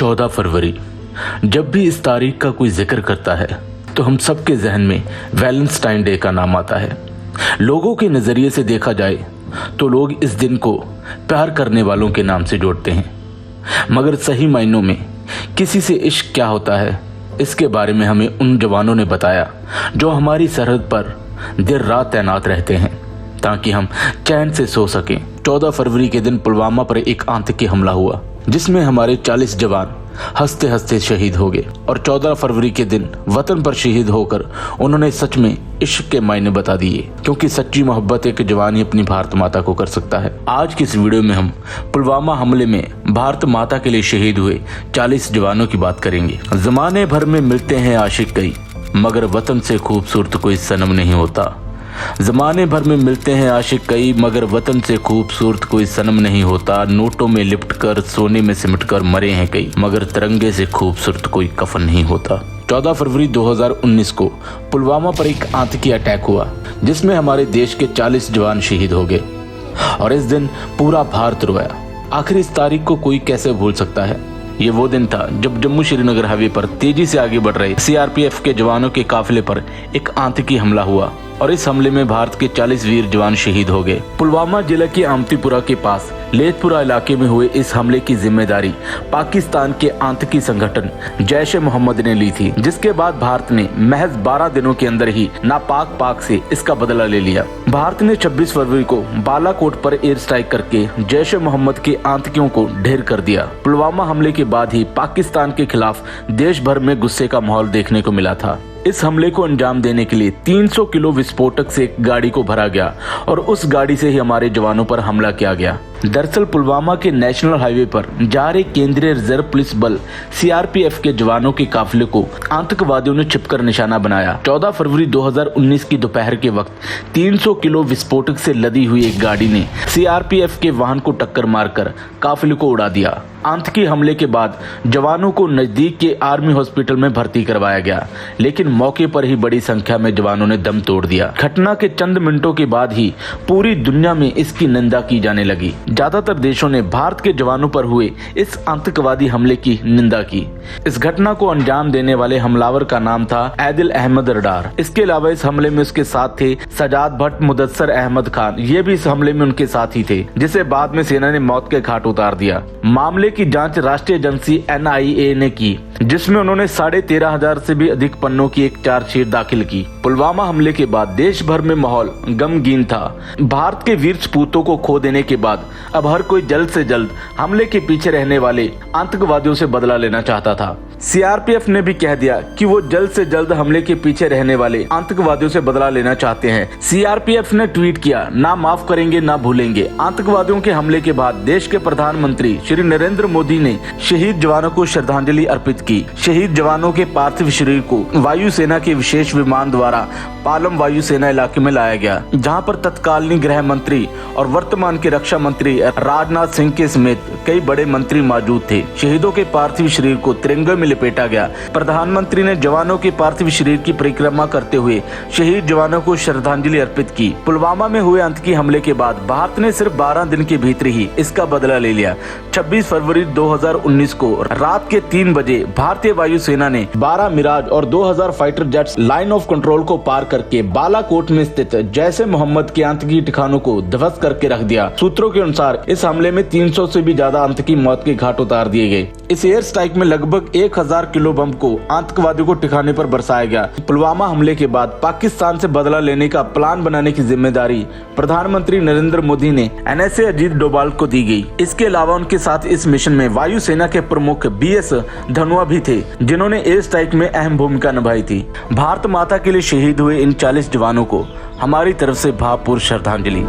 14 फरवरी। जब भी इस तारीख का कोई जिक्र करता है तो हम सबके जहन में वैलेंटाइन डे का नाम आता है। लोगों के नज़रिए से देखा जाए तो लोग इस दिन को प्यार करने वालों के नाम से जोड़ते हैं, मगर सही मायनों में किसी से इश्क क्या होता है इसके बारे में हमें उन जवानों ने बताया जो हमारी सरहद पर देर रात तैनात रहते हैं ताकि हम चैन से सो सकें। 14 फरवरी के दिन पुलवामा पर एक आतंकी हमला हुआ जिसमें हमारे 40 जवान हंसते हंसते शहीद हो गए और 14 फरवरी के दिन वतन पर शहीद होकर उन्होंने सच में इश्क के मायने बता दिए, क्योंकि सच्ची मोहब्बत एक जवान ही अपनी भारत माता को कर सकता है। आज की इस वीडियो में हम पुलवामा हमले में भारत माता के लिए शहीद हुए 40 जवानों की बात करेंगे। जमाने भर में मिलते हैं आशिक कई, मगर वतन से खूबसूरत कोई सनम नहीं होता। जमाने भर में मिलते हैं आशिक कई, मगर वतन से खूबसूरत कोई सनम नहीं होता। नोटों में लिपट कर सोने में सिमट कर मरे हैं कई, मगर तिरंगे से खूबसूरत कोई कफन नहीं होता। 14 फरवरी 2019 को पुलवामा पर एक आतंकी अटैक हुआ जिसमें हमारे देश के 40 जवान शहीद हो गए और इस दिन पूरा भारत रोया। आखिर इस तारीख को कोई कैसे भूल सकता है। ये वो दिन था जब जम्मू श्रीनगर हाईवे पर तेजी से आगे बढ़ रहे सीआरपीएफ के जवानों के काफिले पर एक आतंकी हमला हुआ और इस हमले में भारत के 40 वीर जवान शहीद हो गए। पुलवामा जिले के आमतीपुरा के पास लेथपुरा इलाके में हुए इस हमले की जिम्मेदारी पाकिस्तान के आतंकी संगठन जैश ए मोहम्मद ने ली थी, जिसके बाद भारत ने महज 12 दिनों के अंदर ही नापाक पाक से इसका बदला ले लिया। भारत ने 26 फरवरी को बालाकोट पर एयर स्ट्राइक करके जैश ए मोहम्मद के आतंकियों को ढेर कर दिया। पुलवामा हमले के बाद ही पाकिस्तान के खिलाफ देश भर में गुस्से का माहौल देखने को मिला था। इस हमले को अंजाम देने के लिए 300 किलो विस्फोटक से एक गाड़ी को भरा गया और उस गाड़ी से ही हमारे जवानों पर हमला किया गया। दरअसल पुलवामा के नेशनल हाईवे पर जा रहे केंद्रीय रिजर्व पुलिस बल सीआरपीएफ के जवानों के काफिले को आतंकवादियों ने छिपकर निशाना बनाया। 14 फरवरी 2019 की दोपहर के वक्त 300 किलो विस्फोटक से लदी हुई एक गाड़ी ने सीआरपीएफ के वाहन को टक्कर मारकर काफिले को उड़ा दिया। आतंकी हमले के बाद जवानों को नजदीक के आर्मी हॉस्पिटल में भर्ती करवाया गया, लेकिन मौके पर ही बड़ी संख्या में जवानों ने दम तोड़ दिया। घटना के चंद मिनटों के बाद ही पूरी दुनिया में इसकी निंदा की जाने लगी। ज्यादातर देशों ने भारत के जवानों पर हुए इस आतंकवादी हमले की निंदा की। इस घटना को अंजाम देने वाले हमलावर का नाम था आदिल अहमद रडार। इसके अलावा इस हमले में उसके साथ थे सजाद भट्ट, मुदस्सर अहमद खान, ये भी इस हमले में उनके साथ ही थे, जिसे बाद में सेना ने मौत के घाट उतार दिया। मामले की जांच राष्ट्रीय एजेंसी एनआईए ने की, जिसमें उन्होंने 13,500 से भी अधिक पन्नों की एक चार्जशीट दाखिल की। पुलवामा हमले के बाद देश भर में माहौल गमगीन था। भारत के वीर सपूतों को खो देने के बाद अब हर कोई जल्द से जल्द हमले के पीछे रहने वाले आतंकवादियों से बदला लेना चाहता था। सीआरपीएफ ने भी कह दिया कि वो जल्द से जल्द हमले के पीछे रहने वाले आतंकवादियों से बदला लेना चाहते हैं। सीआरपीएफ ने ट्वीट किया, ना माफ करेंगे ना भूलेंगे। आतंकवादियों के हमले के बाद देश के प्रधानमंत्री श्री नरेंद्र मोदी ने शहीद जवानों को श्रद्धांजलि अर्पित की। शहीद जवानों के पार्थिव शरीर को वायुसेना के विशेष विमान द्वारा पालम वायुसेना इलाके में लाया गया, जहां पर तत्कालीन गृह मंत्री और वर्तमान के रक्षा मंत्री राजनाथ सिंह के समेत कई बड़े मंत्री मौजूद थे। शहीदों के पार्थिव शरीर को तिरंगे में लिपेटा गया। प्रधानमंत्री ने जवानों के पार्थिव शरीर की परिक्रमा करते हुए शहीद जवानों को श्रद्धांजलि अर्पित की। पुलवामा में हुए आतंकी हमले के बाद भारत ने सिर्फ 12 दिन के भीतर ही इसका बदला ले लिया। 26 फरवरी 2019 को रात के 3 बजे भारतीय वायुसेना ने 12 मिराज और 2000 fighter jets line of control को पार करके बालाकोट में स्थित जैश ए मोहम्मद के आतंकी ठिकानों को ध्वस्त करके रख दिया। सूत्रों के अनुसार इस हमले में 300 से भी ज्यादा आतंकी मौत के घाट उतार दिए गए। इस एयर स्ट्राइक में लगभग 1000 किलो बम को आतंकवादियों को ठिकाने पर बरसाया गया। पुलवामा हमले के बाद पाकिस्तान से बदला लेने का प्लान बनाने की जिम्मेदारी प्रधानमंत्री नरेंद्र मोदी ने एनएसए अजीत डोभाल को दी गई। इसके अलावा उनके साथ इस मिशन में वायुसेना के प्रमुख बीएस धनोआ भी थे, जिन्होंने एयर स्ट्राइक में अहम भूमिका निभाई थी। भारत माता के लिए शहीद हुए इन 40 जवानों को हमारी तरफ से भावपूर्ण श्रद्धांजलि।